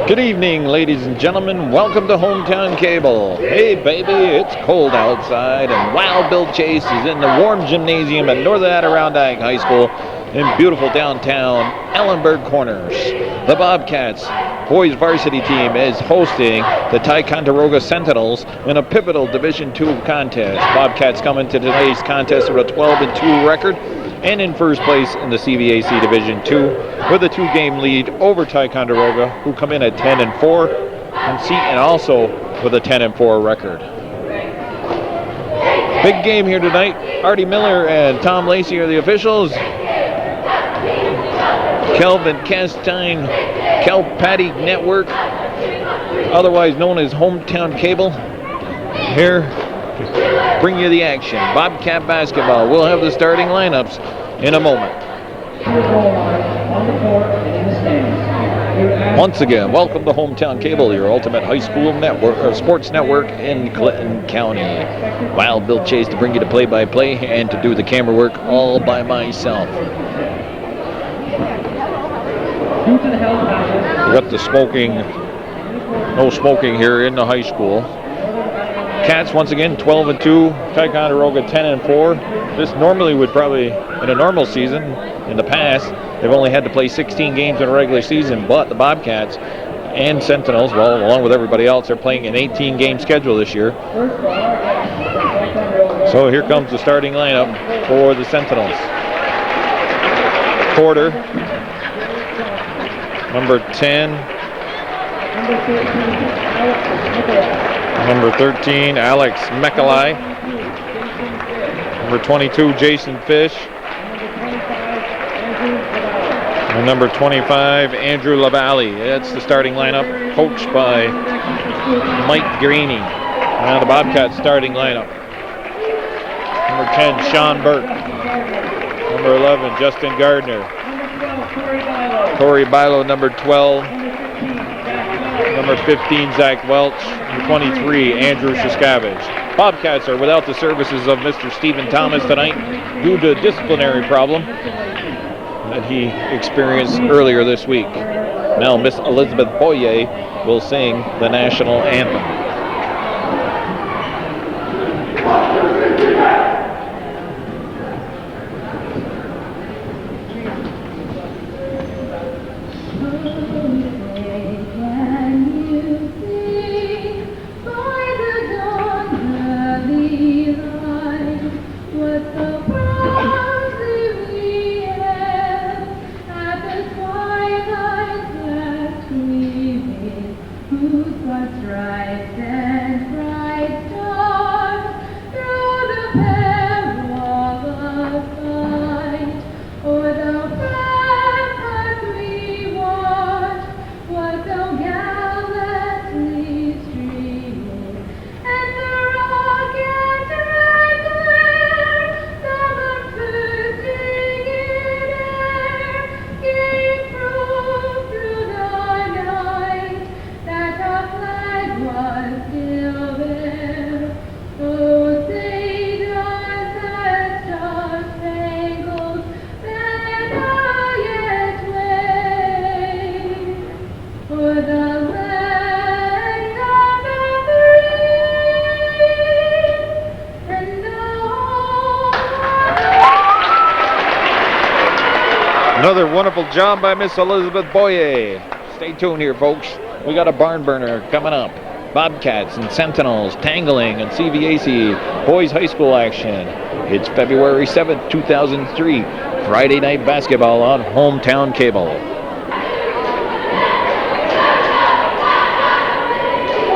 Good evening, ladies and gentlemen. Welcome to Hometown Cable. Hey, baby, it's cold outside, and Wild Bill Chase is in the warm gymnasium at Northern Adirondack High School in beautiful downtown Ellenburg Corners. The Bobcats boys varsity team is hosting the Ticonderoga Sentinels in a pivotal Division II contest. Bobcats come into today's contest with a 12-2 record and in first place in the CVAC Division II with a 2-game lead over Ticonderoga, who come in at 10-4, and also with a 10-4 record. Big game here tonight. Artie Miller and Tom Lacey are the officials. Kelvin Castine, Patty Network, otherwise known as Hometown Cable, here to bring you the action. Bobcat basketball. We'll have the starting lineups in a moment. Once again, welcome to Hometown Cable, your ultimate high school network or sports network in Clinton County. Wild Bill Chase to bring you the play-by-play and to do the camera work all by myself. We got the smoking, no smoking here in the high school. Cats once again 12-2, Ticonderoga 10-4. This normally would probably, in a normal season, in the past, they've only had to play 16 games in a regular season, but the Bobcats and Sentinels, well, along with everybody else, are playing an 18-game schedule this year. So here comes the starting lineup for the Sentinels. Porter, number 10, number 13, Alex Mechalai, number 22, Jason Fish, and number 25, Andrew LaValle. That's the starting lineup, coached by Mike Greeny. Now the Bobcats starting lineup. Number 10, Sean Burke. Number 11, Justin Gardner. Corey Bilo, number 12. Number 15, Zach Welch. Number 23, Andrew Shishkavich. Bobcats are without the services of Mr. Stephen Thomas tonight due to a disciplinary problem that he experienced earlier this week. Now Miss Elizabeth Boyer will sing the national anthem. Another wonderful job by Miss Elizabeth Boyer. Stay tuned here, folks. We got a barn burner coming up. Bobcats and Sentinels tangling in CVAC boys high school action. It's February 7th, 2003. Friday night basketball on Hometown Cable.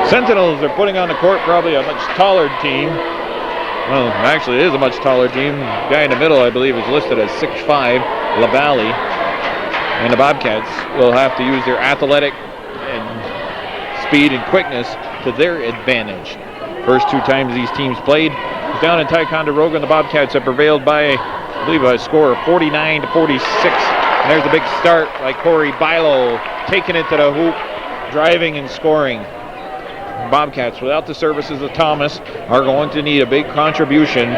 Sentinels are putting on the court probably a much taller team. Well, actually it is a much taller team. The guy in the middle, I believe, is listed as 6'5", LaValle. And the Bobcats will have to use their athletic and speed and quickness to their advantage. First two times these teams played down in Ticonderoga, and the Bobcats have prevailed by, I believe, a score of 49-46. And there's a big start by Corey Bilo, taking it to the hoop, driving and scoring. Bobcats, without the services of Thomas, are going to need a big contribution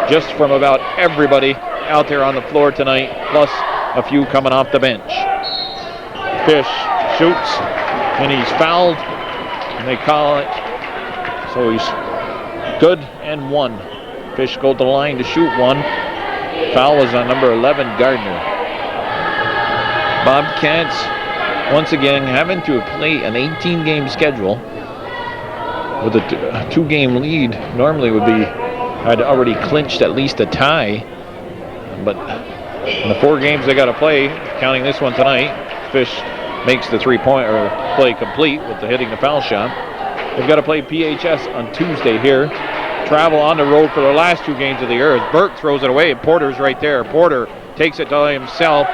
just from about everybody out there on the floor tonight, plus a few coming off the bench. Fish shoots, and he's fouled, and they call it. So he's good and 1. Fish go to the line to shoot 1. Foul was on number 11, Gardner. Bobcats, once again, having to play an 18-game schedule with a 2-game lead. Normally would be, had already clinched at least a tie. But in the 4 games they got to play, counting this one tonight, Fish makes the 3-point or play complete with the hitting the foul shot. They've got to play PHS on Tuesday here. Travel on the road for the last 2 games of the year as Burke throws it away and Porter's right there. Porter takes it to himself.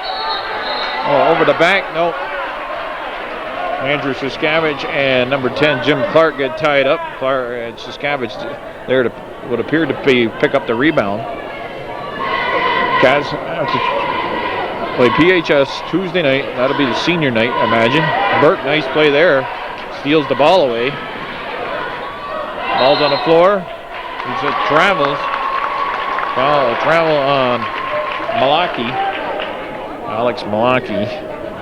Oh, over the back, no. Andrew Siskavich and number 10, Jim Clark, get tied up. Clark and Siskavich there to would appear to pick up the rebound. Cats have to play PHS Tuesday night. That'll be the senior night, I imagine. Burke, nice play there. Steals the ball away. Ball's on the floor. He just travels. Travel on Malaki. Alex Malaki,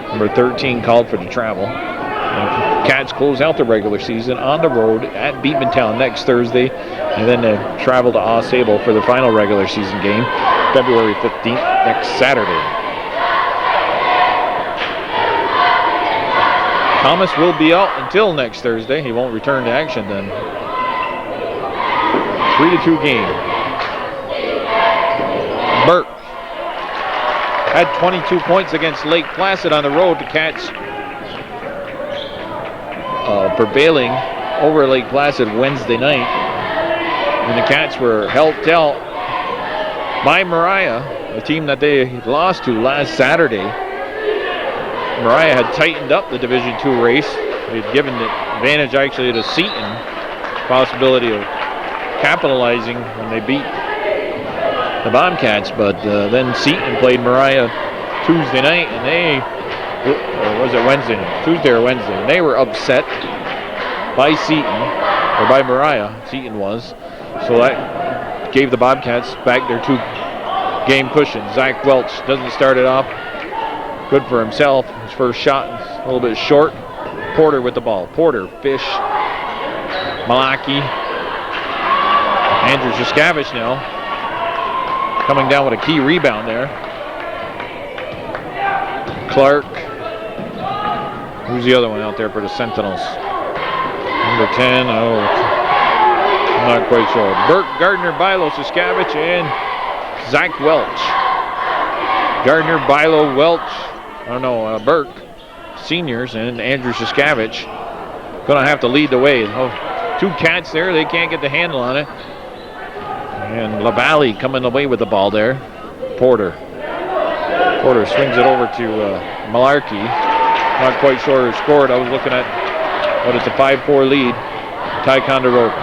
number 13, called for the travel. Cats close out the regular season on the road at Beatmantown next Thursday, and then they travel to AuSable for the final regular season game, February 15th, next Saturday. Thomas will be out until next Thursday. He won't return to action then. 3-2 game. Burke had 22 points against Lake Placid on the road. The Cats prevailing over Lake Placid Wednesday night. And the Cats were helped out by Mariah, a team that they lost to last Saturday. Mariah had tightened up the Division II race. They had given the advantage actually to Seton. Possibility of capitalizing when they beat the Bobcats, but then Seton played Mariah Tuesday night, and they, or was it Wednesday night? Tuesday or Wednesday, and they were upset by Seton, or by Mariah, Seton was. So that gave the Bobcats back their 2-game cushion. Zach Welch doesn't start it off good for himself. His first shot a little bit short. Porter with the ball. Porter, Fish, Malaki, Andrew Siskavich now coming down with a key rebound there. Clark. Who's the other one out there for the Sentinels? Number 10. Oh, I'm not quite sure. Burke, Gardner, Bilo, Siskavich, and Zach Welch. Gardner, Bilo, Welch. Burke, seniors, and Andrew Siskavich gonna have to lead the way. 2 Cats there, they can't get the handle on it. And LaValle coming away with the ball there. Porter swings it over to Malarkey. Not quite sure who scored. I was looking at, but it's a 5-4 lead. Ticonderoga.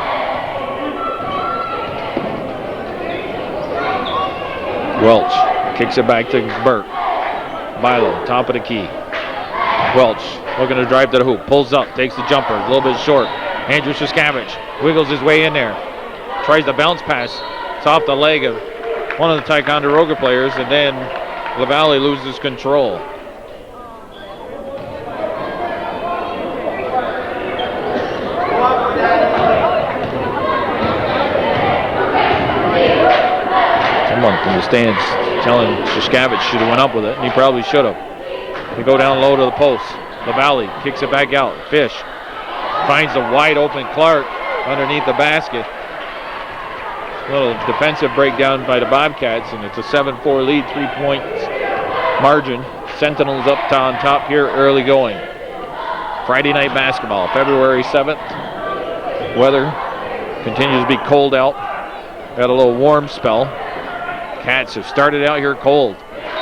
Welch kicks it back to Burke. Bilo, top of the key. Welch looking to drive to the hoop. Pulls up, takes the jumper, a little bit short. Andrew Siskavich wiggles his way in there. Tries the bounce pass. It's off the leg of one of the Ticonderoga players, and then LaValle loses control. Someone from the stands telling Siskavich should have went up with it, and he probably should have. They go down low to the post. LaValle kicks it back out. Fish finds a wide open Clark underneath the basket. A little defensive breakdown by the Bobcats, and it's a 7-4 lead, 3-point margin. Sentinels up on top here, early going. Friday night basketball, February 7th. Weather continues to be cold out. Got a little warm spell. Cats have started out here cold.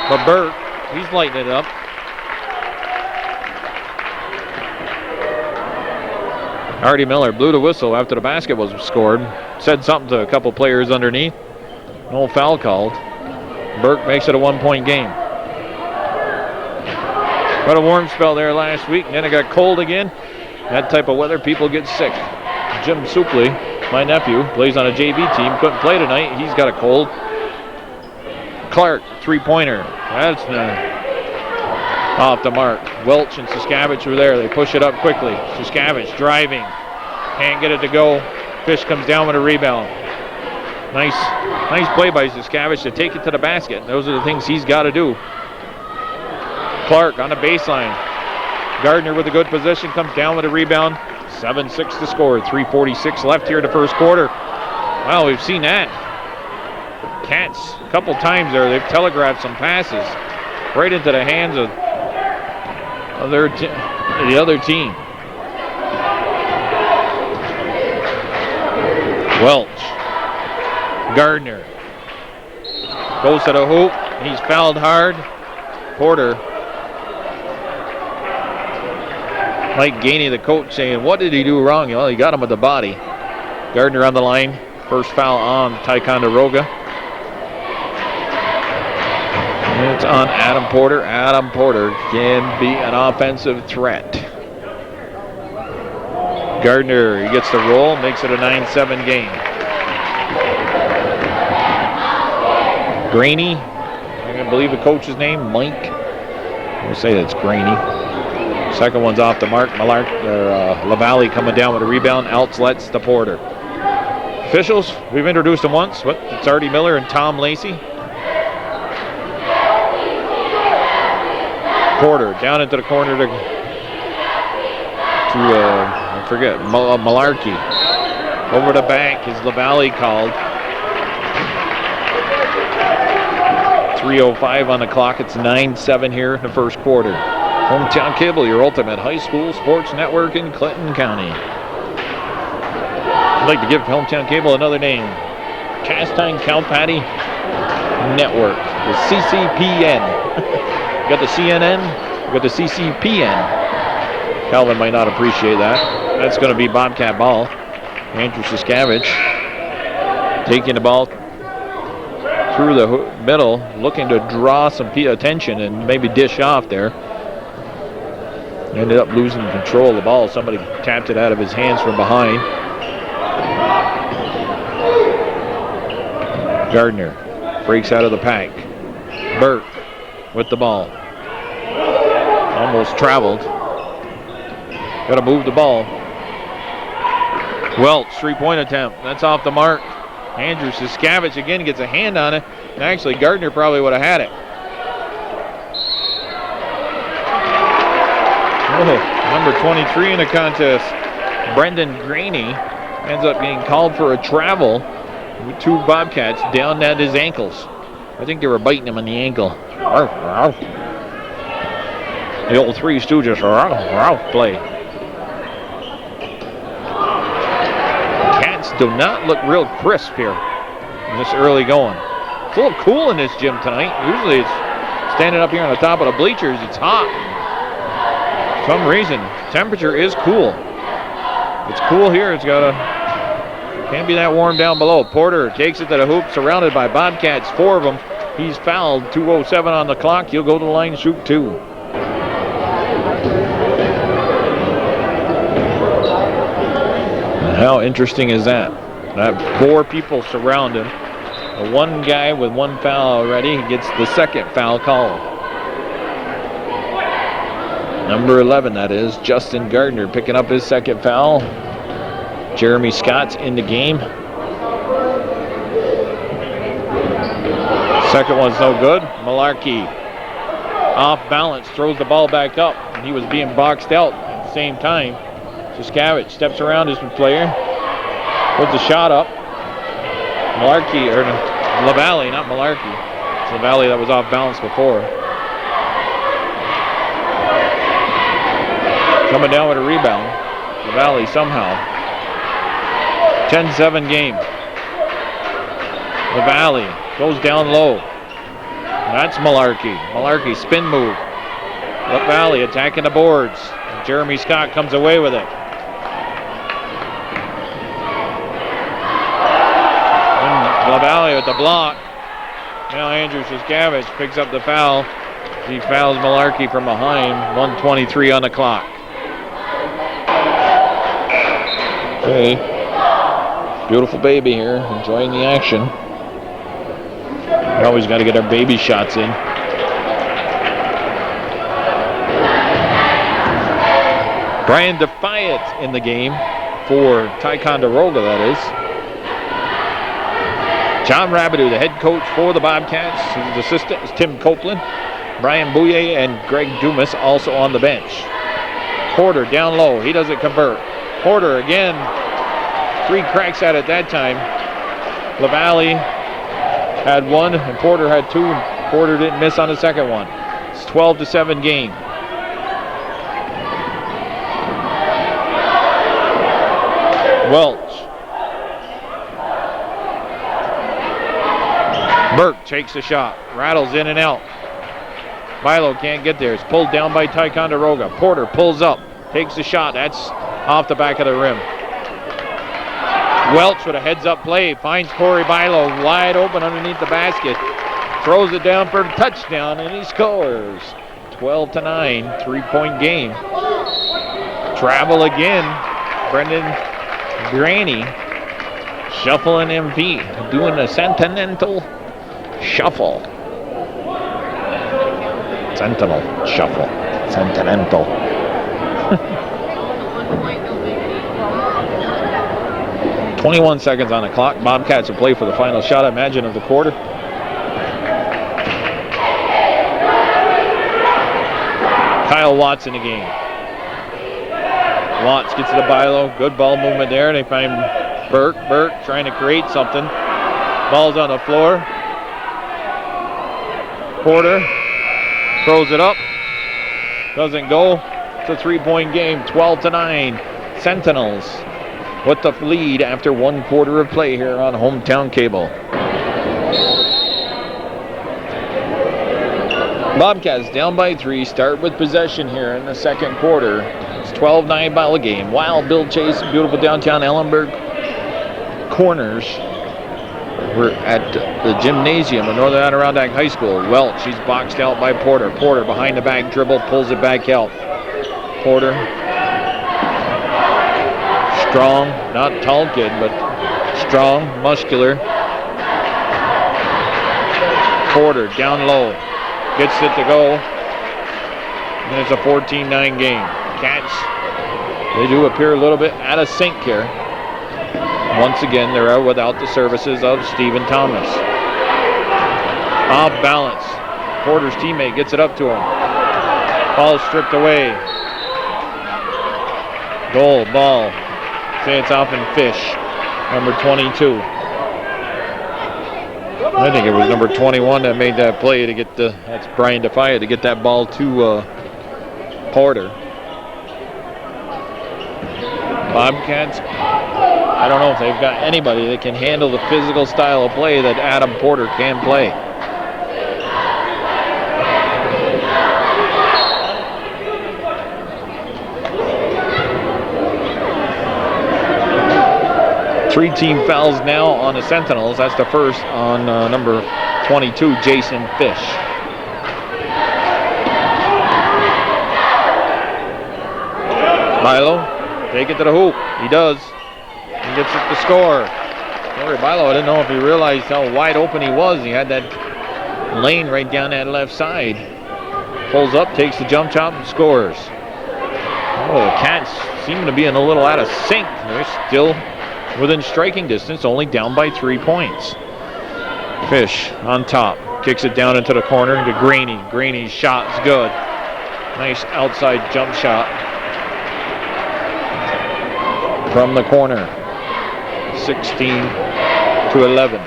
But Burke, he's lighting it up. Artie Miller blew the whistle after the basket was scored. Said something to a couple players underneath. No foul called. Burke makes it a 1-point game. Got a warm spell there last week, and then it got cold again. That type of weather, people get sick. Jim Supley, my nephew, plays on a JV team. Couldn't play tonight. He's got a cold. Clark, 3-pointer. That's not. Off the mark. Welch and Saskavich were there. They push it up quickly. Saskavich driving. Can't get it to go. Fish comes down with a rebound. Nice play by Saskavich to take it to the basket. Those are the things he's got to do. Clark on the baseline. Gardner with a good position, comes down with a rebound. 7-6 to score. 3:46 left here in the first quarter. Well, we've seen that. Cats a couple times there. They've telegraphed some passes right into the hands of the other team. Welch. Gardner. Goes to the hoop. He's fouled hard. Porter. Mike Gainey, the coach, saying, what did he do wrong? Well, he got him with the body. Gardner on the line. First foul on Ticonderoga. And it's on Adam Porter. Adam Porter can be an offensive threat. Gardner, he gets the roll, makes it a 9-7 game. Graney, I can believe the coach's name, Mike. We'll say that's Graney. Second one's off the mark. LaValle coming down with a rebound. Outlets to Porter. Officials, we've introduced them once. It's Artie Miller and Tom Lacey. Porter down into the corner to Malarkey. Over the bank is LaValle called. 3:05 on the clock. It's 9-7 here in the first quarter. Hometown Cable, your ultimate high school sports network in Clinton County. I'd like to give Hometown Cable another name. Castine Cow Patty Network, the CCPN. You got the CNN, you got the CCPN. Calvin might not appreciate that. That's going to be Bobcat ball. Andrew Saskavich taking the ball through the middle, looking to draw some attention and maybe dish off there. Ended up losing control of the ball. Somebody tapped it out of his hands from behind. Gardner breaks out of the pack. Burke with the ball. Almost traveled. Got to move the ball. Welch, three-point attempt. That's off the mark. Andrew Saskavich again gets a hand on it. And actually, Gardner probably would have had it. Number 23 in the contest, Brendan Graney, ends up being called for a travel with two Bobcats down at his ankles. I think they were biting him on the ankle. The old Three Stooges play. Cats do not look real crisp here in this early going. It's a little cool in this gym tonight. Usually it's standing up here on the top of the bleachers. It's hot. For some reason, temperature is cool. It's cool here. It's can't be that warm down below. Porter takes it to the hoop, surrounded by Bobcats, four of them. He's fouled. 2:07 on the clock. He'll go to the line and shoot two. How interesting is that? Four people surround him. One guy with one foul already gets the second foul called. Number 11, that is, Justin Gardner picking up his second foul. Jeremy Scott's in the game. Second one's no good. Malarkey off balance, throws the ball back up. And he was being boxed out at the same time. Saskavich steps around his player, puts the shot up. Malarkey, or LaValle, not Malarkey. It's LaValle that was off balance before. Coming down with a rebound. LaValle somehow. 10-7 game. LaValle goes down low. That's Malarkey. Malarkey spin move. LaValle attacking the boards. Jeremy Scott comes away with it. LaValle with the block. Now Andrew Saskavich picks up the foul. He fouls Malarkey from behind. 1:23 on the clock. Okay. Beautiful baby here, enjoying the action. We always got to get our baby shots in. Brian Defiant in the game for Ticonderoga, that is. John Rabideau, the head coach for the Bobcats. His assistant is Tim Copeland. Brian Bouye and Greg Dumas also on the bench. Porter down low. He doesn't convert. Porter again. 3 cracks at it that time. LaValle had 1 and Porter had 2. Porter didn't miss on the second one. It's 12-7 game. Welch. Burke takes the shot. Rattles in and out. Milo can't get there. It's pulled down by Ticonderoga. Porter pulls up. Takes the shot. That's off the back of the rim. Welch with a heads-up play. Finds Corey Milo wide open underneath the basket. Throws it down for a touchdown, and he scores. 12-9, 3-point game. Travel again. Brendan Graney shuffling MP. Doing a Sentinel shuffle. Sentinel shuffle. Sentinel. "21 seconds on the clock. Bobcats will play for the final shot, I imagine, of the quarter. Kyle Watts in the game. Watts gets to the Bilo. Good ball movement there. They find Burke. Burke trying to create something. Ball's on the floor. Porter throws it up. Doesn't go. It's a 3-point game. 12-9. Sentinels with the lead after 1 quarter of play here on Hometown Cable. Bobcats down by 3. Start with possession here in the second quarter. It's 12-9 ball game. Wild Bill Chase, beautiful downtown Ellenburg corners. We're at the gymnasium of Northern Adirondack High School. Welch, she's boxed out by Porter. Porter behind the back dribble, pulls it back out. Porter, strong, not tall kid, but strong, muscular. Porter down low, gets it to go. And it's a 14-9 game. Cats, they do appear a little bit out of sync here. Once again, they're out without the services of Stephen Thomas. Off balance. Porter's teammate gets it up to him. Ball stripped away. Goal, ball. Say it's off and Fish, number 22. I think it was number 21 that made that play to get that's Brian Defiant, to get that ball to Porter. Bobcats, I don't know if they've got anybody that can handle the physical style of play that Adam Porter can play. Three team fouls now on the Sentinels. That's the first on number 22, Jason Fish. Milo, take it to the hoop. He does. He gets it to score. Corey Milo, I didn't know if he realized how wide open he was. He had that lane right down that left side. Pulls up, takes the jump shot, and scores. Oh, the Cats seem to be in a little out of sync. They're still within striking distance, only down by 3 points. Fish on top, kicks it down into the corner to Graney. Graney's shot's good. Nice outside jump shot from the corner. 16-11.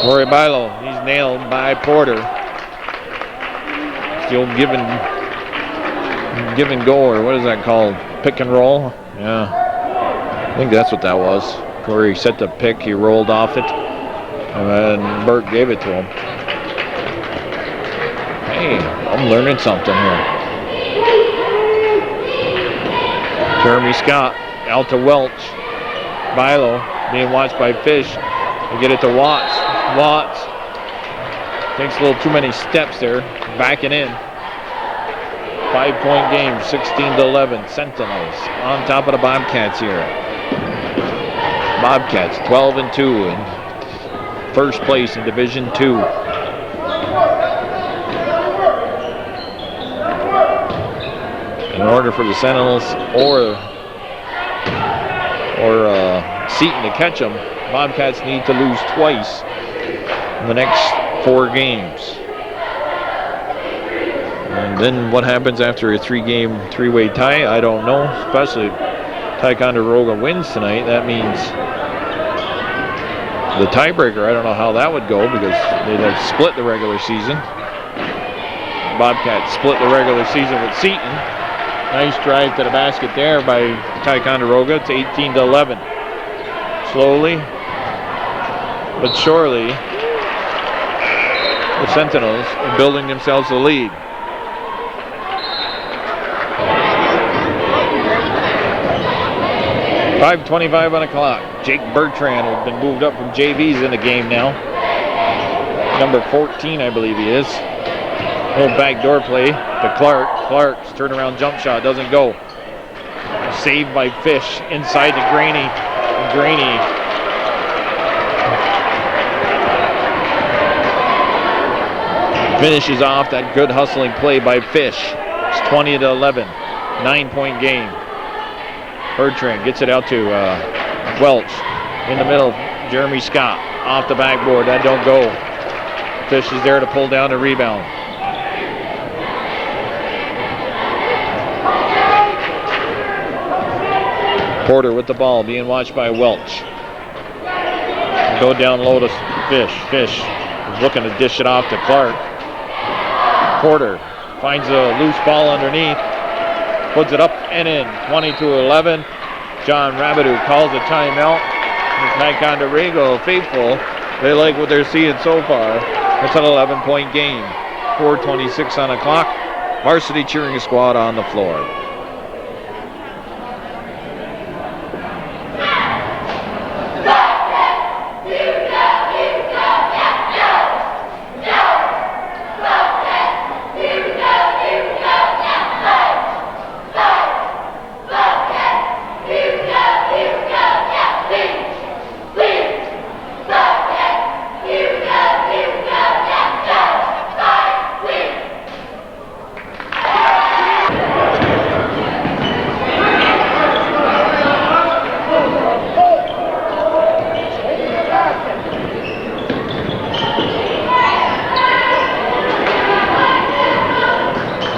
Corey Bilo, he's nailed by Porter. Still give and go, or what is that called? Pick and roll? Yeah. I think that's what that was. Corey set the pick, he rolled off it, and then Burke gave it to him. Hey, I'm learning something here. Jeremy Scott out to Welch. Bilo being watched by Fish. They get it to Watts. Watts takes a little too many steps there, backing in. 5-point game, 16-11. Sentinels on top of the Bobcats here. Bobcats 12-2 and first place in Division 2. In order for the Sentinels or Seton to catch them, Bobcats need to lose twice in the next 4 games. And then what happens after a 3-game, 3-way tie, I don't know, especially if Ticonderoga wins tonight. That means the tiebreaker, I don't know how that would go because they'd have split the regular season. Bobcats split the regular season with Seton. Nice drive to the basket there by Ticonderoga. It's 18-11. Slowly but surely, the Sentinels are building themselves a lead. .5:25 on the clock. Jake Bertrand has been moved up from JVs in the game now. Number 14, I believe he is. Little backdoor play to Clark. Clark's turnaround jump shot doesn't go. Saved by Fish inside to Graney. Graney finishes off that good hustling play by Fish. It's 20-11. 9-point game. Bertrand gets it out to Welch. In the middle, Jeremy Scott. Off the backboard. That don't go. Fish is there to pull down the rebound. Porter with the ball, being watched by Welch. Go down low to Fish. Fish is looking to dish it off to Clark. Porter finds a loose ball underneath. Puts it up and in. 22-11. John Rabideau calls a timeout. Ticonderoga faithful. They like what they're seeing so far. It's an 11-point game. 4:26 on the clock. Varsity cheering squad on the floor.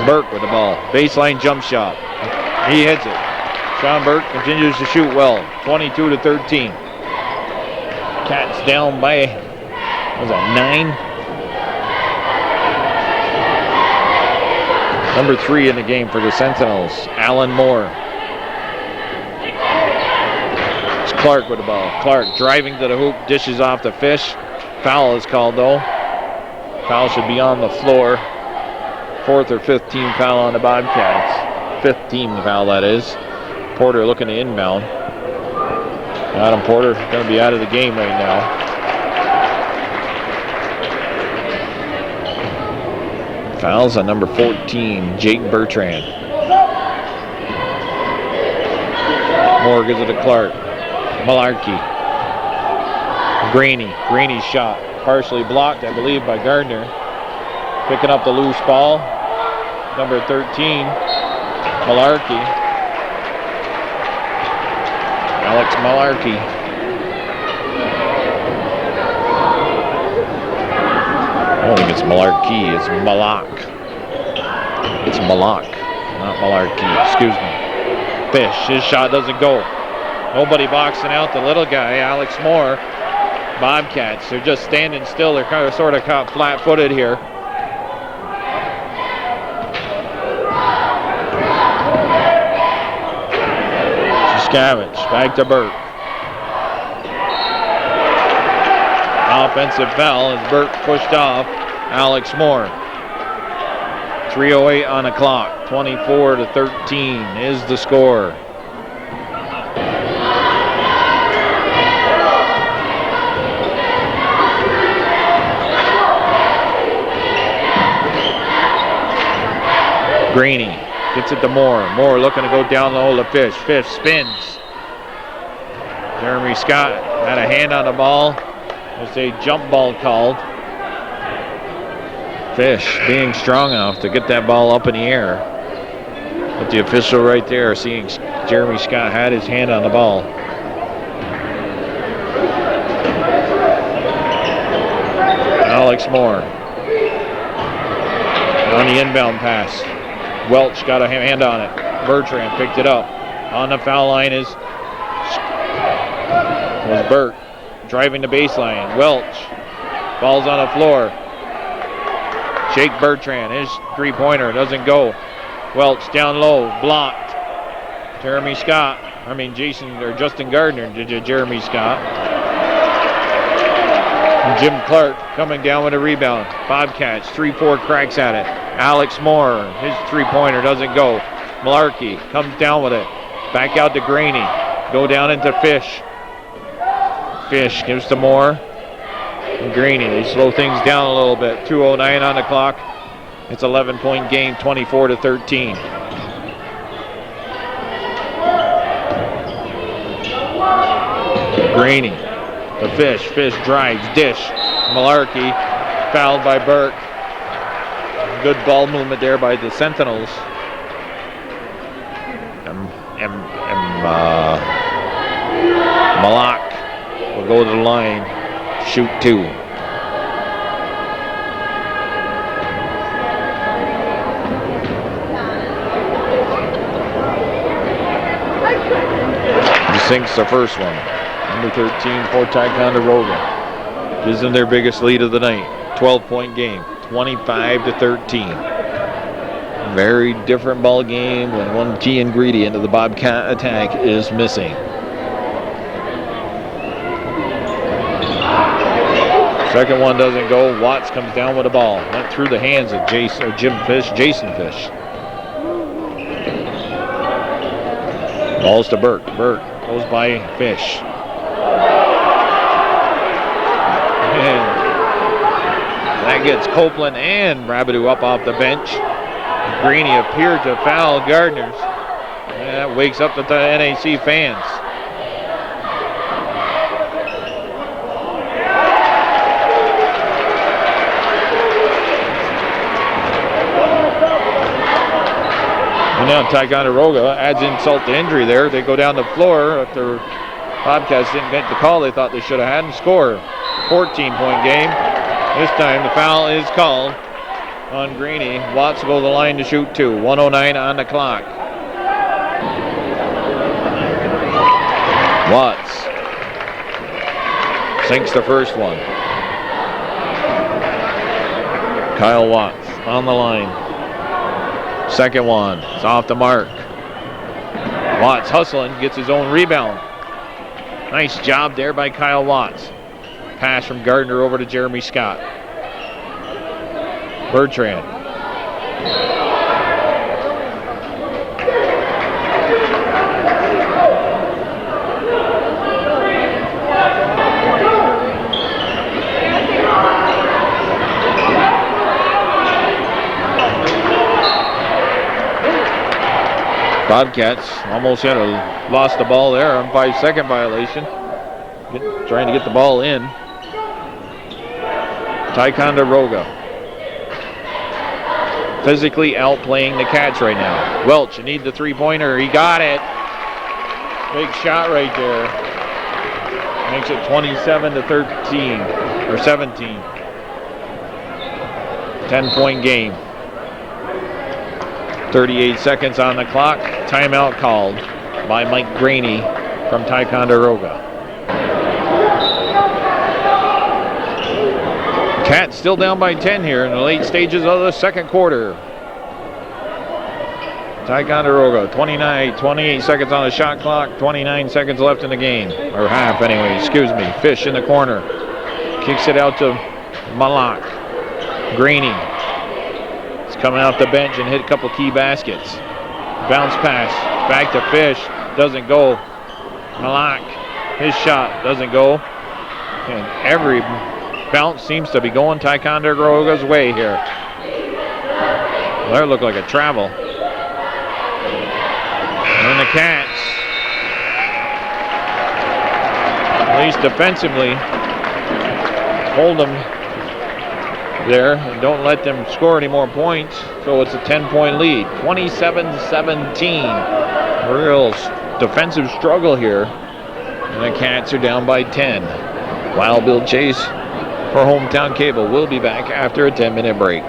Burke with the ball. Baseline jump shot. He hits it. Sean Burke continues to shoot well. 22-13. Cats down by, what was that, 9? Number 3 in the game for the Sentinels, Alan Moore. It's Clark with the ball. Clark driving to the hoop, dishes off the Fish. Foul is called though. Foul should be on the floor. 4th or 5th team foul on the Bobcats. 5th team foul, that is. Porter looking to inbound. Adam Porter going to be out of the game right now. Fouls on number 14, Jake Bertrand. Moore gives it to Clark. Malarkey. Graney's shot. Partially blocked, I believe, by Gardner. Picking up the loose ball. Number 13, Malarkey. Alex Malarkey. I don't think it's Malarkey, it's Malak. It's Malak, not Malarkey, excuse me. Fish, his shot doesn't go. Nobody boxing out the little guy, Alex Moore. Bobcats, they're just standing still. They're kind of sort of caught flat-footed here. Scavenge, back to Burke. Offensive foul as Burke pushed off Alex Moore. 3:08 on the clock. 24-13 is the score. Graney gets it to Moore. Moore looking to go down low to Fish. Fish spins. Jeremy Scott had a hand on the ball. There's a jump ball called. Fish being strong enough to get that ball up in the air. But the official right there seeing Jeremy Scott had his hand on the ball. Alex Moore on the inbound pass. Welch got a hand on it. Bertrand picked it up. On the foul line was Burt. Driving the baseline. Welch. Ball's on the floor. Jake Bertrand. His three-pointer doesn't go. Welch down low. Blocked. Justin Gardner to Jeremy Scott. And Jim Clark coming down with a rebound. Bobcats, 3-4 cracks at it. Alex Moore, his three-pointer doesn't go. Malarkey comes down with it. Back out to Graney. Go down into Fish. Fish gives to Moore. And Graney, they slow things down a little bit. 2:09 on the clock. It's 11-point game, 24-13. Graney to Fish. Fish drives, dish. Malarkey fouled by Burke. Good ball movement there by the Sentinels. Malak will go to the line, shoot 2. He sinks the first one. Number 13 for Ticonderoga. Gives them their biggest lead of the night. 12-point game, 25-13. Very different ball game when one key ingredient of the Bobcat attack is missing. Second one doesn't go. Watts comes down with the ball. Went through the hands of Jason Fish. Balls to Burke. Burke goes by Fish. And that gets Copeland and Rabideau up off the bench. Graney appeared to foul Gardner's. And that wakes up the NAC fans. And now Ticonderoga adds insult to injury there. They go down the floor after Bobcats didn't get the call they thought they should have had and score. 14-point game. This time the foul is called on Graney. Watts will go to the line to shoot 2. 1:09 on the clock. Watts sinks the first one. Kyle Watts on the line. Second one, it's off the mark. Watts hustling, gets his own rebound. Nice job there by Kyle Watts. Pass from Gardner over to Jeremy Scott. Bertrand. Bobcats almost lost the ball there on 5-second violation. Trying to get the ball in. Ticonderoga physically outplaying the Cats right now. Welch, you need the three-pointer. He got it. Big shot right there. Makes it 27-13 or 17. 10-point game. 38 seconds on the clock. Timeout called by Mike Graney from Ticonderoga. Cats still down by 10 here in the late stages of the second quarter. Ticonderoga, 28 seconds on the shot clock, 29 seconds left in the game. Or half anyway, excuse me. Fish in the corner. Kicks it out to Malak. Graney. Coming off the bench and hit a couple key baskets. Bounce pass back to Fish, doesn't go. Malak, his shot doesn't go. And every bounce seems to be going Ticonderoga's way here. Well, that looked like a travel. And the Cats, at least defensively, hold them there and don't let them score any more points. So it's a 10-point lead, 27-17. Real defensive struggle here. And the Cats are down by 10. Wild Bill Chase for Hometown Cable. We'll be back after a 10-minute break.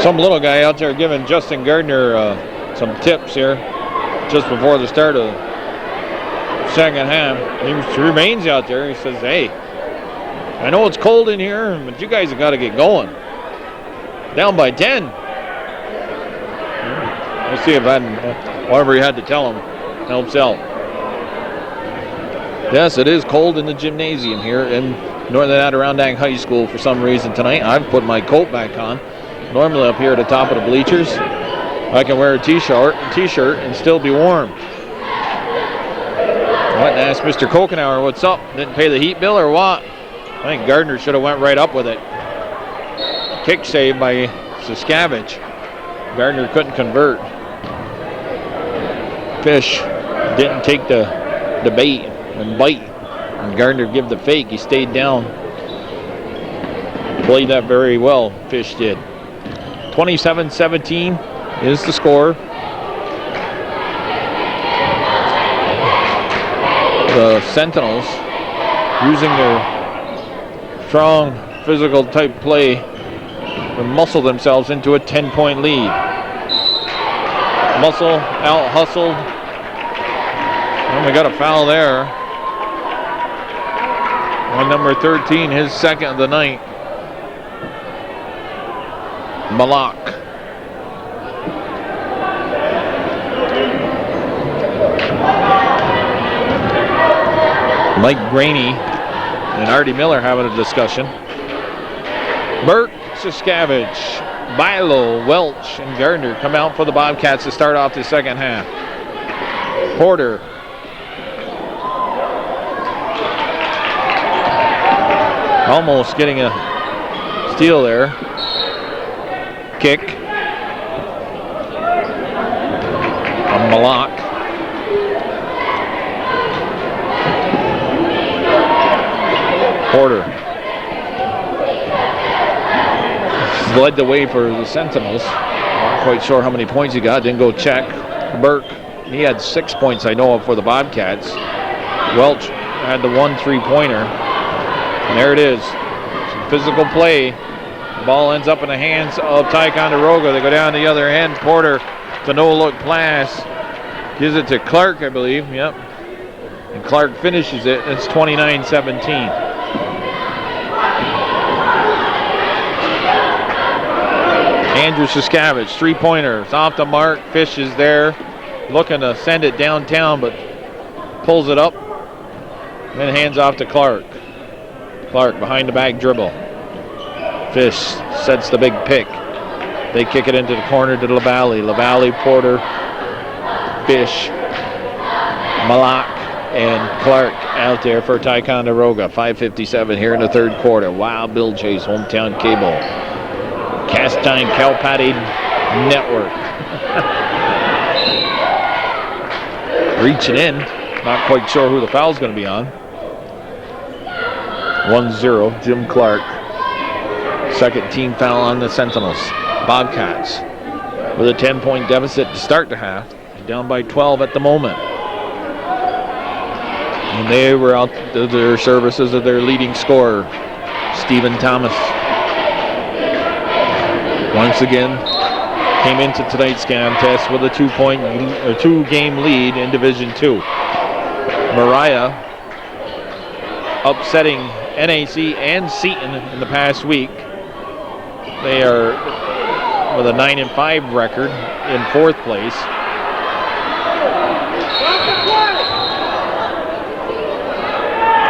Some little guy out there giving Justin Gardner some tips here just before the start of the second half. He remains out there. He says, hey, I know it's cold in here, but you guys have got to get going. Down by 10. Let's see if whatever he had to tell him helps out. Yes, it is cold in the gymnasium here in Northern Adirondack High School for some reason tonight. I've put my coat back on. Normally up here at the top of the bleachers, I can wear a t-shirt and still be warm. I went and asked Mr. Kokenauer what's up. Didn't pay the heat bill or what? I think Gardner should have went right up with it. Kick save by Saskavich. Gardner couldn't convert. Fish didn't take the bait and bite. And Gardner give the fake. He stayed down. Played that very well, Fish did. 27-17 is the score. The Sentinels, using their strong physical type play, to muscle themselves into a 10-point lead. Muscle, out hustled. And we got a foul there. On number 13, his second of the night. Malak. Mike Graney and Artie Miller having a discussion. Burke, Saskavich, Bilo, Welch, and Gardner come out for the Bobcats to start off the second half. Porter. Almost getting a steal there. Kick. From Malak. Porter. Led the way for the Sentinels. Not quite sure how many points he got. Didn't go check. Burke, he had 6 points I know of for the Bobcats. Welch had the 1 3-pointer. And there it is. Some physical play. The ball ends up in the hands of Ticonderoga. They go down the other end. Porter, the no-look pass. Gives it to Clark, I believe. Yep. And Clark finishes it. It's 29-17. Andrew Saskavich, 3-pointer. It's off the mark. Fish is there. Looking to send it downtown, but pulls it up. Then hands off to Clark. Clark behind the back dribble. Fish sets the big pick. They kick it into the corner to LaValle. LaValle, Porter, Fish, Malak, and Clark out there for Ticonderoga. 5:57 here in the third quarter. Wild Bill Chase, Hometown Cable. Castine Calpatti Network. Reaching in. Not quite sure who the foul's going to be on. 1-0, Jim Clark. Second team foul on the Sentinels. Bobcats with a 10-point deficit to start the half. Down by 12 at the moment. And they were out to their services of their leading scorer, Stephen Thomas. Once again, came into tonight's contest with a 2-game lead in Division II. Mariah upsetting NAC and Seton in the past week. They are with a 9-5 record in fourth place.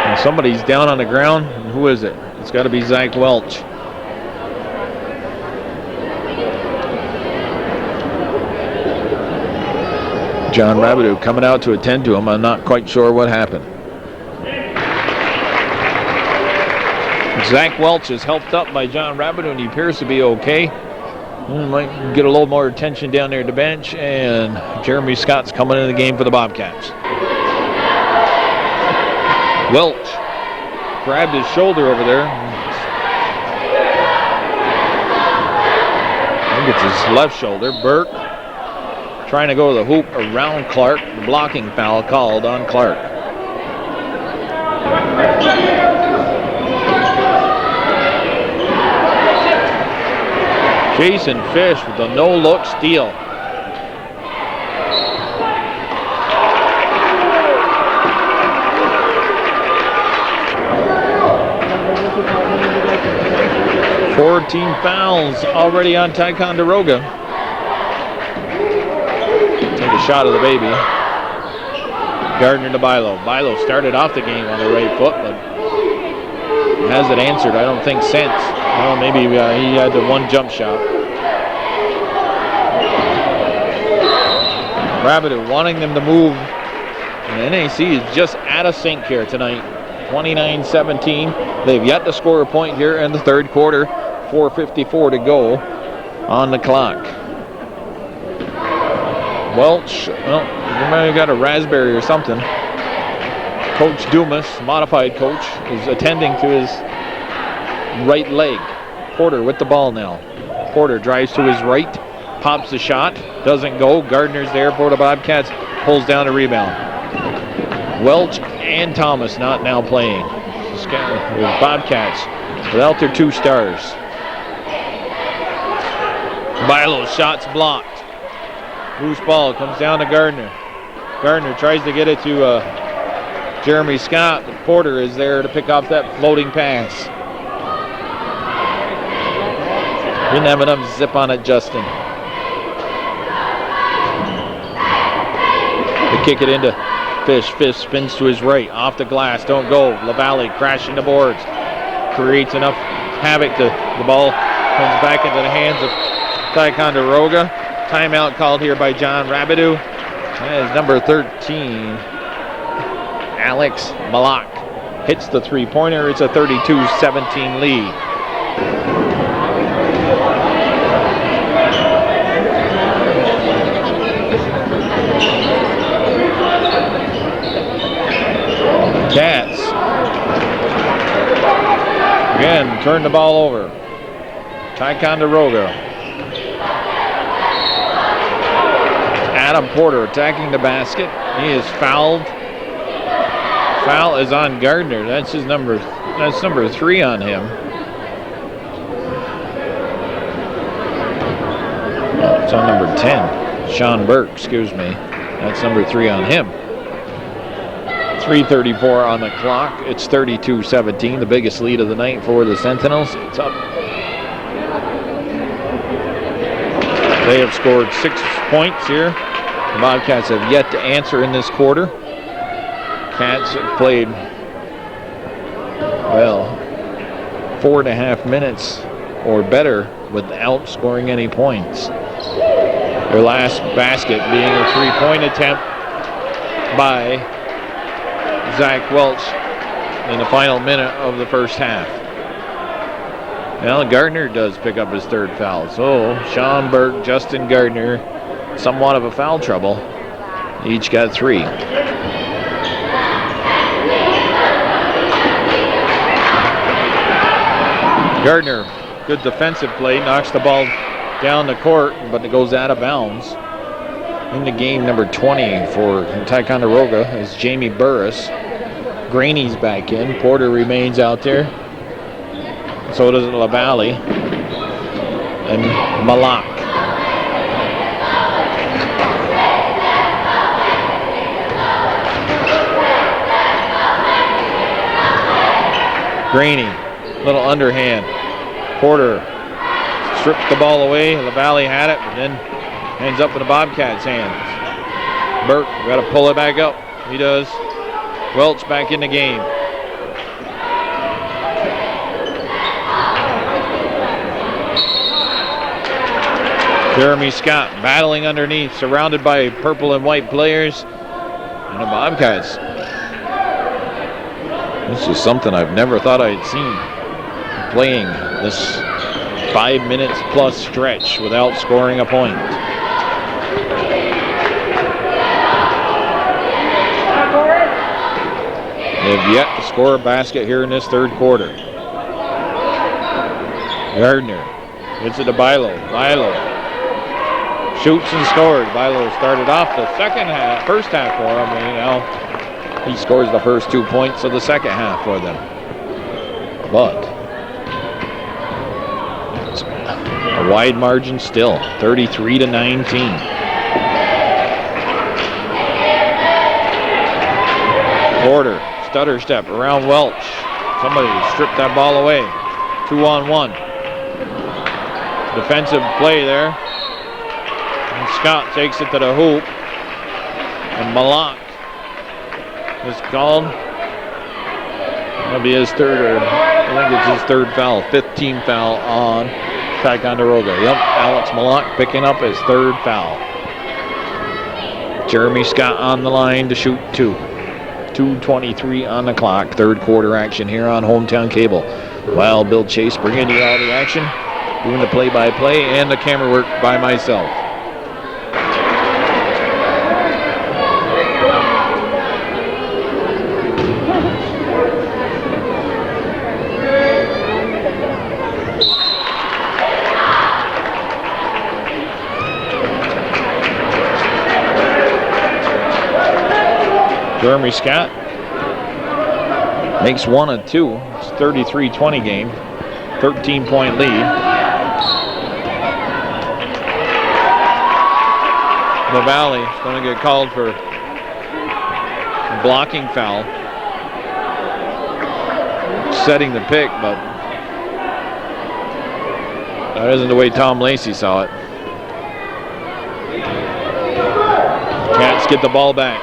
And somebody's down on the ground. And who is it? It's got to be Zach Welch. John Rabideau coming out to attend to him. I'm not quite sure what happened. Zach Welch is helped up by John Rabideau, and he appears to be okay. Might get a little more attention down there at the bench, and Jeremy Scott's coming in the game for the Bobcats. Welch grabbed his shoulder over there. I think it's his left shoulder. Burke trying to go to the hoop around Clark. The blocking foul called on Clark. Jason Fish with a no-look steal. Team fouls already on Ticonderoga. Take a shot of the baby. Gardner to Bilo. Bilo started off the game on the right foot, but hasn't answered, I don't think, since. Well, maybe he had the one jump shot. Rabideau wanting them to move. And NAC is just out of sync here tonight. 29-17. They've yet to score a point here in the third quarter. 4:54 to go on the clock. Welch, well, you might have got a raspberry or something. Coach Dumas, modified coach, is attending to his right leg. Porter with the ball now. Porter drives to his right, pops the shot, doesn't go. Gardner's there for the Bobcats, pulls down the rebound. Welch and Thomas not now playing. Bobcats without their two stars. Bilo's shot's blocked. Loose ball comes down to Gardner. Gardner tries to get it to Jeremy Scott, but Porter is there to pick off that floating pass. Didn't have enough zip on it, Justin. They kick it into Fish. Fish spins to his right, off the glass, don't go. LaValle crashing the boards. Creates enough havoc to the ball comes back into the hands of Ticonderoga. Timeout called here by John Rabideau. That is number 13, Alex Malak. Hits the three-pointer. It's a 32-17 lead. Cats again turn the ball over. Ticonderoga. Adam Porter attacking the basket. He is fouled. Foul is on Gardner. That's his number. That's number 3 on him. Oh, it's on number 10. Sean Burke, excuse me. That's number 3 on him. 3:34 on the clock. It's 32-17, the biggest lead of the night for the Sentinels. It's up. They have scored 6 points here. The Bobcats have yet to answer in this quarter. Cats have played, well, 4.5 minutes or better without scoring any points. Their last basket being a 3-point attempt by Zach Welch in the final minute of the first half. Well, Gardner does pick up his 3rd foul. So Sean Burke, Justin Gardner, somewhat of a foul trouble. Each got 3. Gardner, good defensive play, knocks the ball down the court, but it goes out of bounds. In the game, number 20 for Ticonderoga is Jamie Burris. Graney's back in. Porter remains out there. So does LaValle and Malak. Graney, little underhand. Porter strips the ball away. LaValle had it, but then ends up in the Bobcats' hands. Burke got to pull it back up. He does. Welch back in the game. Jeremy Scott battling underneath, surrounded by purple and white players. And the Bobcats. This is something I've never thought I'd seen. Playing this 5 minutes plus stretch without scoring a point. They have yet to score a basket here in this third quarter. Gardner gets it to Bilo. Bilo shoots and scores. Bilo started off the first half for him, and now he scores the first 2 points of the second half for them. But it's a wide margin still, 33-19. Porter, stutter step around Welch. Somebody stripped that ball away. 2-on-1. Defensive play there. And Scott takes it to the hoop. And Malak is called. That'll be his third, or I think it's his third foul. 15th foul on Ticonderoga. Yep, Alex Malak picking up his third foul. Jeremy Scott on the line to shoot 2. 2:23 on the clock. Third quarter action here on Hometown Cable. While Bill Chase bringing you all the action, doing the play-by-play and the camera work by myself. Jeremy Scott makes 1 of 2. It's 33-20 game. 13-point lead. The Valley is going to get called for a blocking foul. Setting the pick, but that isn't the way Tom Lacey saw it. Cats get the ball back.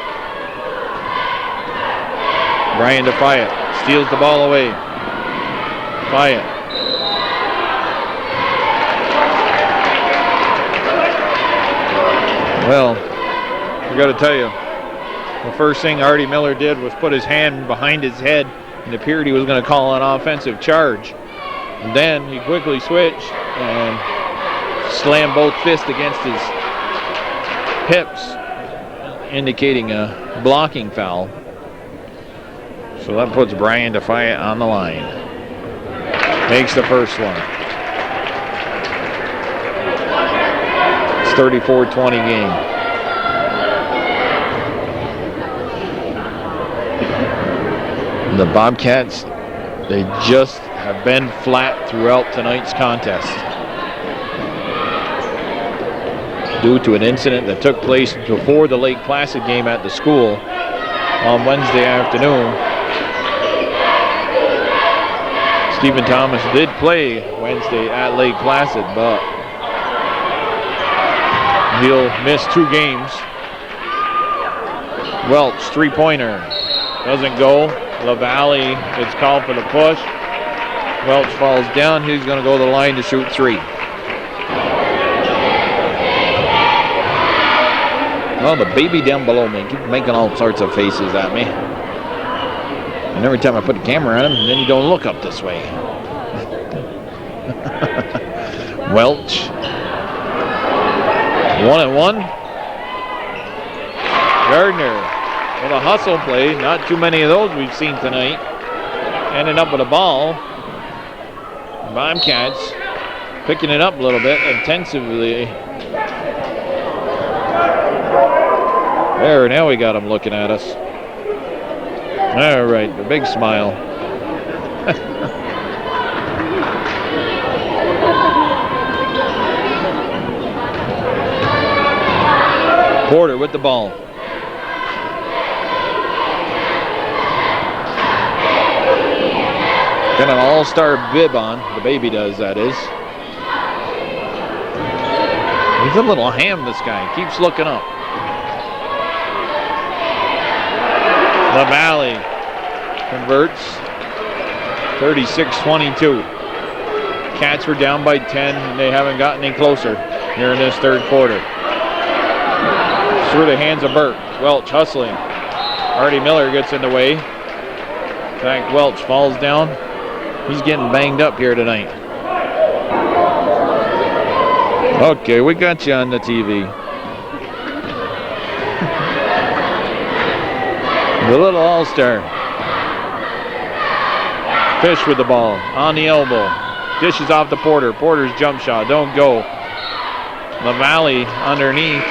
Brian Defiant steals the ball away. Defiant. Well, I got to tell you, the first thing Artie Miller did was put his hand behind his head and appeared he was going to call an offensive charge. And then he quickly switched and slammed both fists against his hips, indicating a blocking foul. So that puts Brian Defiant on the line. Takes the first one. It's 34-20 game. The Bobcats, they just have been flat throughout tonight's contest. Due to an incident that took place before the Lake Placid game at the school on Wednesday afternoon. Stephen Thomas did play Wednesday at Lake Placid, but he'll miss 2 games. Welch, three-pointer, doesn't go. LaValle is called for the push. Welch falls down. He's going to go to the line to shoot 3. Well, the baby down below me keeps making all sorts of faces at me. And every time I put the camera on him, then you don't look up this way. Welch. 1-1. Gardner with a hustle play. Not too many of those we've seen tonight. Ending up with a ball. Bobcats picking it up a little bit intensively. There, now we got him looking at us. All right, the big smile. Porter with the ball. Got an all-star bib on. The baby does, that is. He's a little ham, this guy. Keeps looking up. LaValle converts. 36-22. Cats were down by 10, and they haven't gotten any closer here in this third quarter. Through the hands of Burke. Welch hustling. Artie Miller gets in the way. In fact, Welch falls down. He's getting banged up here tonight. Okay, we got you on the TV. The little all-star. Fish with the ball on the elbow. Dishes off to Porter. Porter's jump shot. Don't go. LaValle underneath.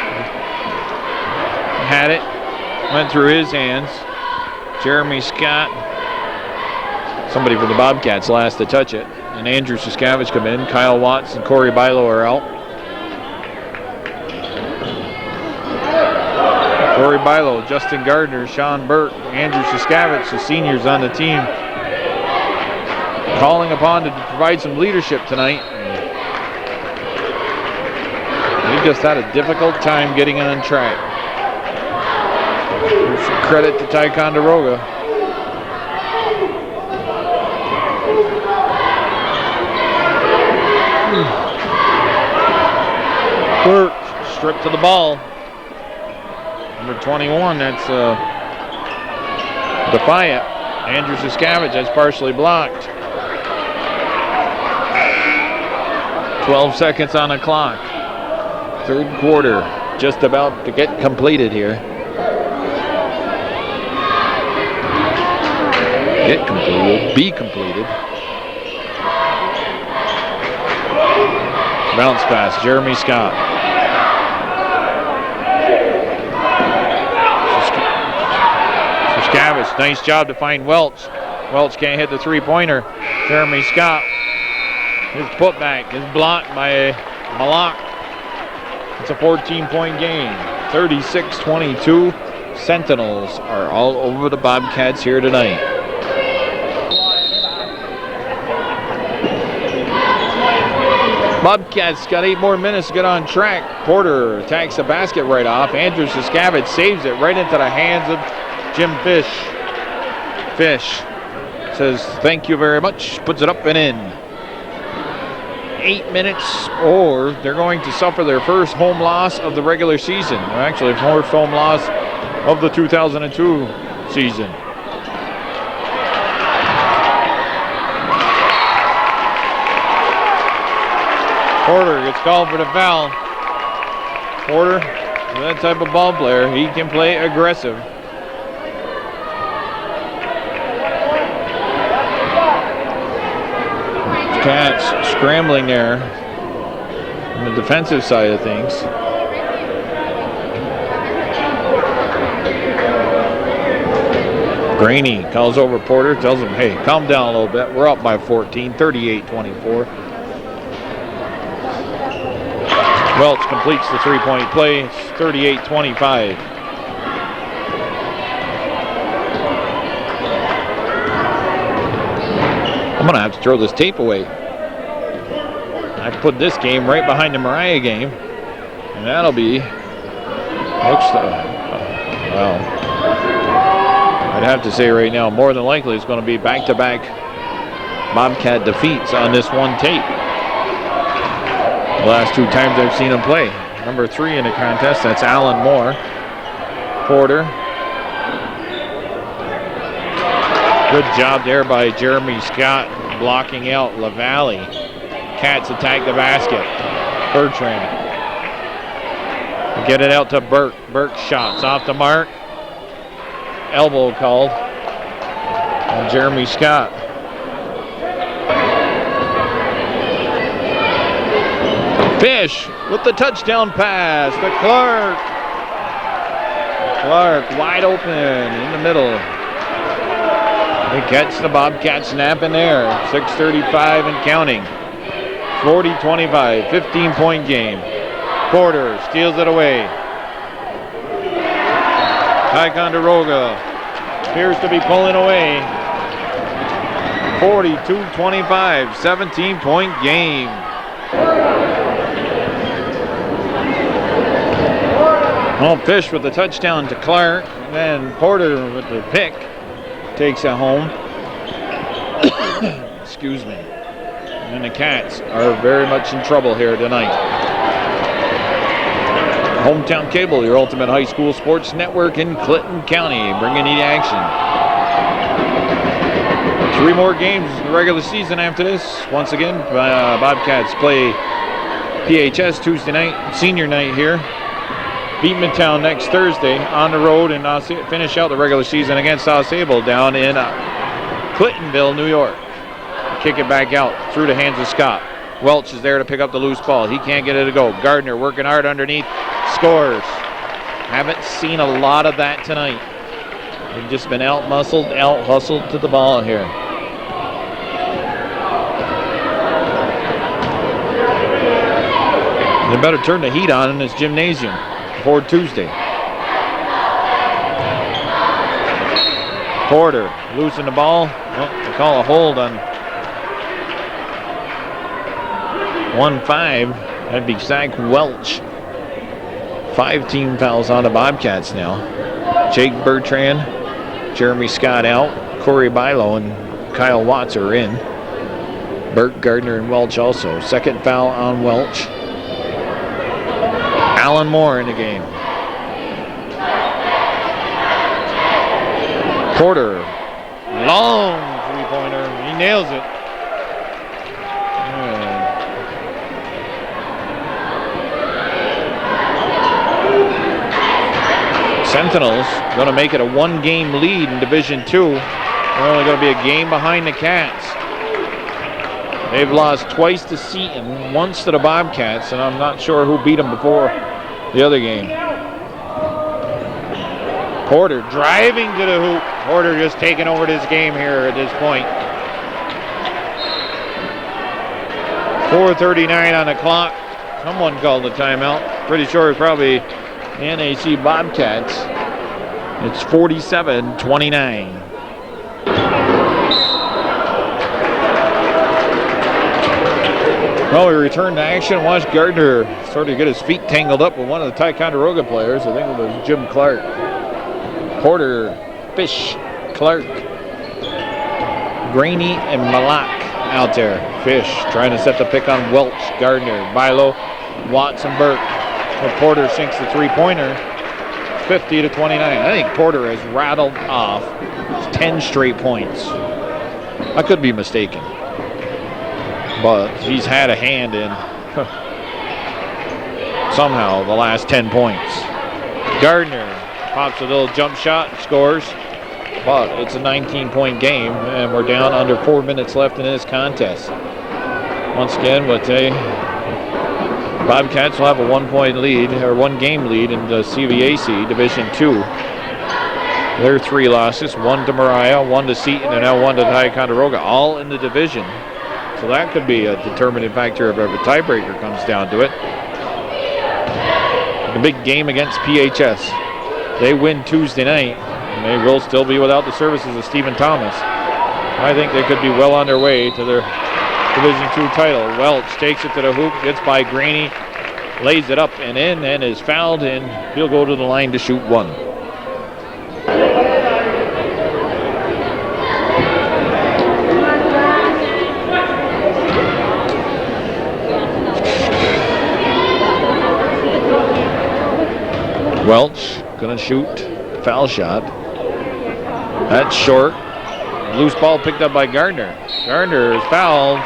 Had it. Went through his hands. Jeremy Scott. Somebody from the Bobcats last to touch it. And Andrew Siskavich come in. Kyle Watts and Corey Bilo are out. Corey Bilo, Justin Gardner, Sean Burke, Andrew Siskavich, the seniors on the team. Calling upon to provide some leadership tonight. We just had a difficult time getting on track. Some credit to Ticonderoga. Burke stripped to the ball. Number 21, that's Defiant. Andrew Siskavich, that's partially blocked. 12 seconds on the clock. Third quarter, just about to get completed here. Get completed, be completed. Bounce pass, Jeremy Scott. Siskavich, nice job to find Welch. Welch can't hit the three-pointer. Jeremy Scott. His putback is blocked by Malak. It's a 14-point game. 36-22. Sentinels are all over the Bobcats here tonight. Bobcats got 8 more minutes to get on track. Porter attacks the basket right off. Andrew Siskavich saves it right into the hands of Jim Fish. Fish says, thank you very much. Puts it up and in. 8 minutes, or they're going to suffer their first home loss of the regular season. Actually, first home loss of the 2002 season. Porter gets called for the foul. Porter, that type of ball player, he can play aggressive. Cats scrambling there on the defensive side of things. Graney calls over Porter, tells him, hey, calm down a little bit. We're up by 14, 38-24. Welch completes the three-point play. It's 38-25. I'm going to have to throw this tape away. I put this game right behind the Mariah game. And that'll be... well, I'd have to say right now, more than likely it's going to be back-to-back Bobcat defeats on this one tape. The last 2 times I've seen him play. Number 3 in the contest, that's Alan Moore. Porter. Good job there by Jeremy Scott blocking out LaValle. Cats attack the basket. Bertrand. Get it out to Burke. Burke shots off the mark. Elbow called on Jeremy Scott. Fish with the touchdown pass to Clark. Clark wide open in the middle. They catch the Bobcats napping there. 6:35 and counting. 40-25, 15-point game. Porter steals it away. Ticonderoga appears to be pulling away. 42-25, 17-point game. Well, Fish with the touchdown to Clark, and then Porter with the pick takes it home. Excuse me. And the Cats are very much in trouble here tonight. Hometown Cable, your ultimate high school sports network in Clinton County, bringing you the action. 3 more games in the regular season after this. Once again, Bobcats play PHS Tuesday night, senior night here. Beat Midtown next Thursday on the road and finish out the regular season against AuSable down in Clintonville, New York. kick it back out through the hands of Scott. Welch is there to pick up the loose ball. He can't get it to go. Gardner working hard underneath, scores. Haven't seen a lot of that tonight. They've just been out-muscled, out-hustled to the ball here. They better turn the heat on in this gymnasium before Tuesday. Porter losing the ball. Well, they call a hold on 1-5. That'd be Zach Welch. 5 team fouls on the Bobcats now. Jake Bertrand, Jeremy Scott out. Corey Bilo and Kyle Watts are in. Burt, Gardner, and Welch also. Second foul on Welch. Alan Moore in the game. Porter, long three-pointer. He nails it. Sentinels going to make it a 1-game lead in Division II. They're only going to be a game behind the Cats. They've lost twice to Seton, once to the Bobcats, and I'm not sure who beat them before the other game. Porter driving to the hoop. Porter just taking over this game here at this point. 4:39 on the clock. Someone called the timeout. Pretty sure it's probably NAC Bobcats. It's 47-29. Well, we return to action. Watch Gardner sort of get his feet tangled up with one of the Ticonderoga players. I think it was Jim Clark. Porter, Fish, Clark, Graney, and Malak out there. Fish trying to set the pick on Welch, Gardner, Bilo, Watts, and Burke. But Porter sinks the three-pointer, 50-29. I think Porter has rattled off 10 straight points. I could be mistaken, but he's had a hand in somehow the last 10 points. Gardner pops a little jump shot, scores, but it's a 19-point game, and we're down under 4 minutes left in this contest. Once again, Bobcats will have a 1-point lead, or 1-game lead in the CVAC Division II. Their 3 losses, 1 to Mariah, 1 to Seton, and now 1 to Ticonderoga, all in the division. So that could be a determining factor if a tiebreaker comes down to it. A big game against PHS. They win Tuesday night, and they will still be without the services of Stephen Thomas. I think they could be well on their way to their Division II title. Welch takes it to the hoop, gets by Graney, lays it up and in, and is fouled, and he'll go to the line to shoot 1. Welch gonna shoot foul shot. That's short. Loose ball picked up by Gardner. Gardner is fouled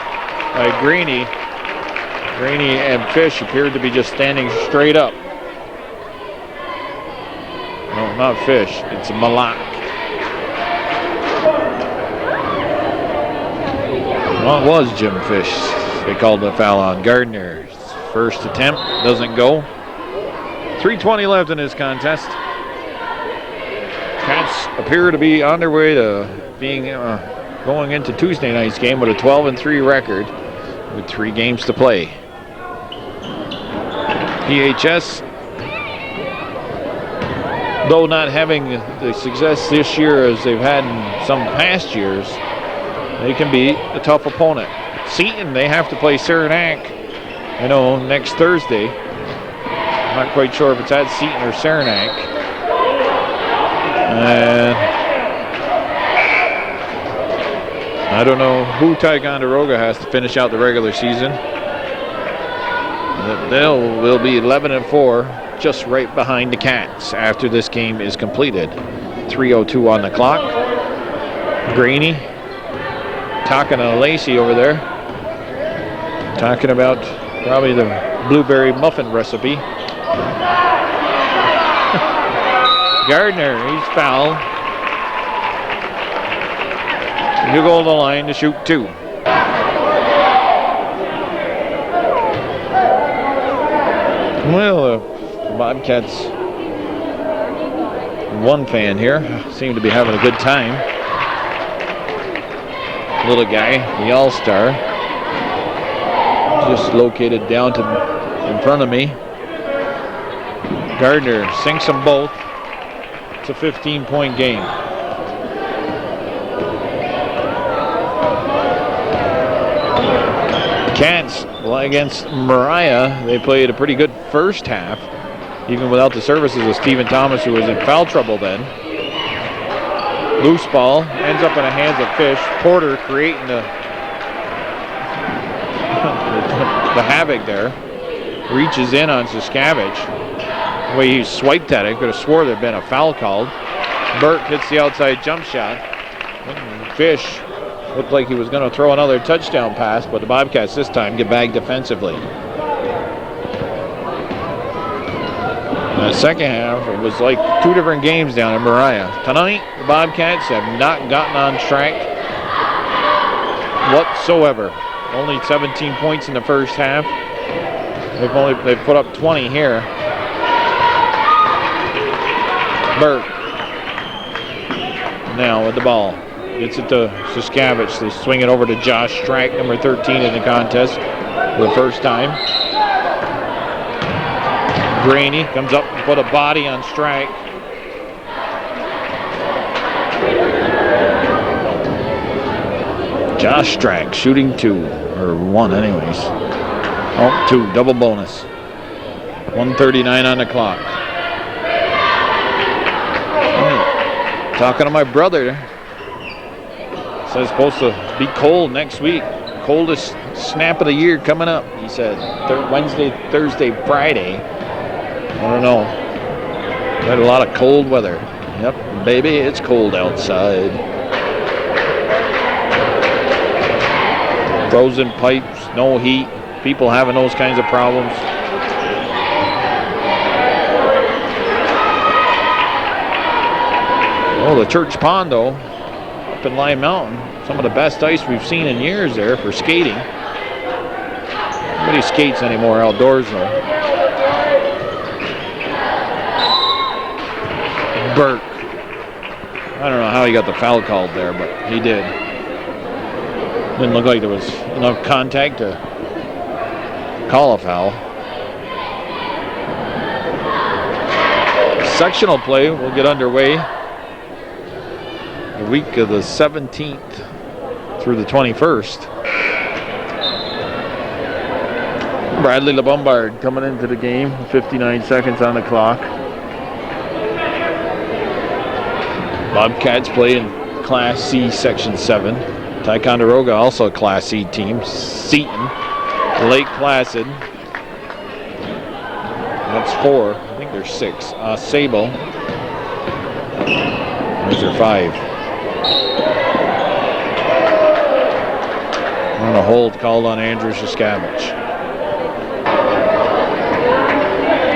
by Graney. Graney and Fish appeared to be just standing straight up. No, not Fish. It's Malak. Well, it was Jim Fish. They called the foul on Gardner. First attempt doesn't go. 3:20 left in this contest. Cats appear to be on their way to being going into Tuesday night's game with a 12-3 record with 3 games to play. PHS, though not having the success this year as they've had in some past years, they can be a tough opponent. Seton, they have to play Saranac, next Thursday. I'm not quite sure if it's at Seton or Saranac. And I don't know who Ticonderoga has to finish out the regular season. They'll be 11-4, just right behind the Cats after this game is completed. 3:02 on the clock. Graney talking to Lacey over there, talking about probably the blueberry muffin recipe. Gardner, he's fouled. He'll go to the line to shoot 2. Well, the Bobcats, one fan here, seem to be having a good time. Little guy, the all-star, just located down to in front of me. Gardner sinks them both. It's a 15-point game. Cats against Mariah, they played a pretty good first half, even without the services of Stephen Thomas, who was in foul trouble then. Loose ball ends up in the hands of Fish. Porter creating the havoc there. Reaches in on Saskavich. The way he swiped at it, could have swore there'd been a foul called. Burke hits the outside jump shot. Fish looked like he was going to throw another touchdown pass, but the Bobcats this time get back defensively. In the second half, it was like two different games down in Mariah. Tonight, the Bobcats have not gotten on track whatsoever. Only 17 points in the first half. They've put up 20 here. Burke now with the ball. Gets it to Saskavich. They swing it over to Josh Strack, number 13 in the contest for the first time. Graney comes up and put a body on Strack. Josh Strack shooting 2, or 1 anyways. Oh, 2, double bonus. 1:39 on the clock. Talking to my brother. Says it's supposed to be cold next week. Coldest snap of the year coming up, he said. Wednesday, Thursday, Friday. I don't know. We had a lot of cold weather. Yep, baby, it's cold outside. Frozen pipes, no heat. People having those kinds of problems. Oh, the Church Pond, though, up in Lime Mountain. Some of the best ice we've seen in years there for skating. Nobody skates anymore outdoors, though. Burke. I don't know how he got the foul called there, but he did. Didn't look like there was enough contact to call a foul. Sectional play will get underway the week of the 17th through the 21st. Bradley LeBombard coming into the game, 59 seconds on the clock. Bobcats play in Class C, Section 7. Ticonderoga, also a Class C team. Seton, Lake Placid. That's 4. I think there's 6. Sable. Those are 5. And a hold called on Andrew Saskavich.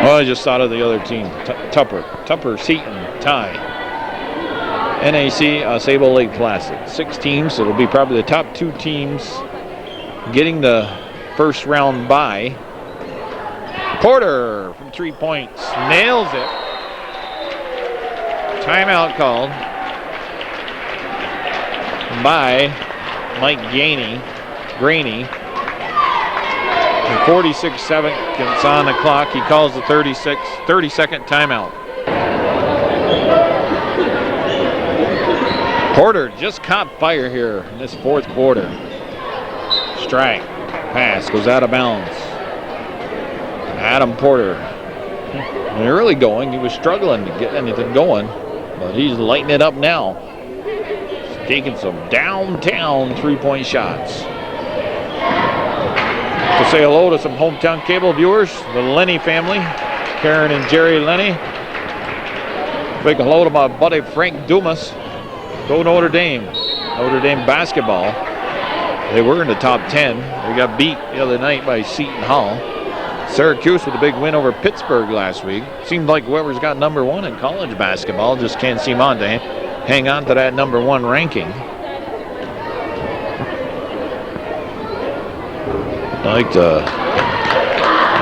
Oh, I just thought of the other team. Tupper, Seton, tie. NAC, Sable, Lake Placid. 6 teams. It'll be probably the top 2 teams getting the first round bye. Porter from 3 points. Nails it. Timeout called by Mike Graney. 46 seconds on the clock. He calls the 30-second timeout. Porter just caught fire here in this fourth quarter. Strike. Pass goes out of bounds. Adam Porter. They're really going. He was struggling to get anything going, but he's lighting it up now. He's taking some downtown three-point shots. To say hello to some hometown cable viewers, the Lenny family, Karen and Jerry Lenny. Big hello to my buddy Frank Dumas. Go Notre Dame. Notre Dame basketball. They were in the top 10. They got beat the other night by Seton Hall. Syracuse with a big win over Pittsburgh last week. Seemed like whoever's got number 1 in college basketball just can't seem on to hang on to that number 1 ranking.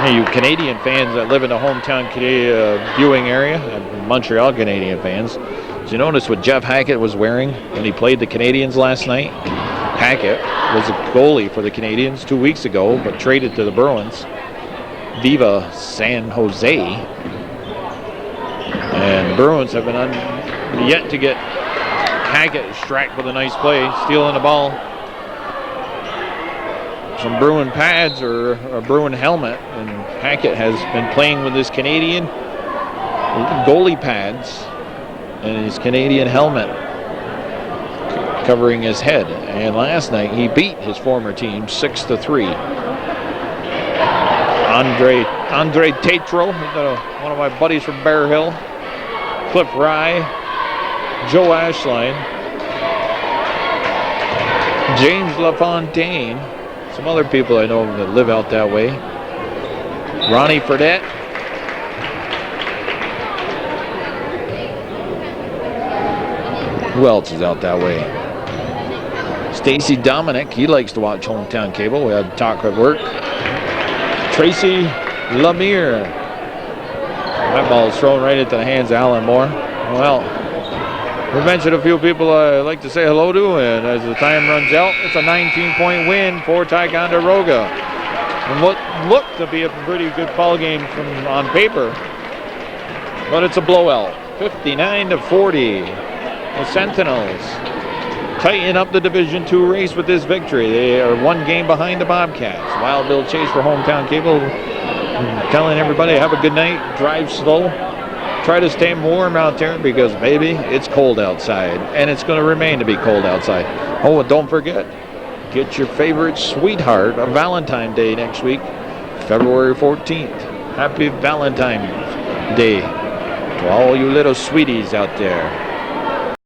Hey, you Canadian fans that live in the hometown viewing area, Montreal Canadian fans, did you notice what Jeff Hackett was wearing when he played the Canadians last night? Hackett was a goalie for the Canadians 2 weeks ago, but traded to the Bruins. Viva San Jose. And the Bruins have been yet to get Hackett strapped with a nice play, stealing the ball. Some Bruin pads or a Bruin helmet, and Hackett has been playing with his Canadian goalie pads and his Canadian helmet covering his head. And last night he beat his former team 6-3. Andre Tatro, one of my buddies from Bear Hill, Cliff Rye, Joe Ashline, James LaFontaine, some other people I know that live out that way. Ronnie Fredette. Who else is out that way? Stacy Dominic, he likes to watch Hometown Cable. We had a talk at work. Tracy Lemire. That ball is thrown right into the hands of Alan Moore. Well, we mentioned a few people I like to say hello to, and as the time runs out, it's a 19-point win for Ticonderoga. And what looked to be a pretty good ball game on paper, but it's a blowout, 59-40. The Sentinels tighten up the Division II race with this victory. They are one game behind the Bobcats. Wild Bill Chase for Hometown Cable, telling everybody have a good night, drive slow. Try to stay warm out there because, baby, it's cold outside, and it's going to remain to be cold outside. Oh, and don't forget, get your favorite sweetheart on Valentine's Day next week, February 14th. Happy Valentine's Day to all you little sweeties out there.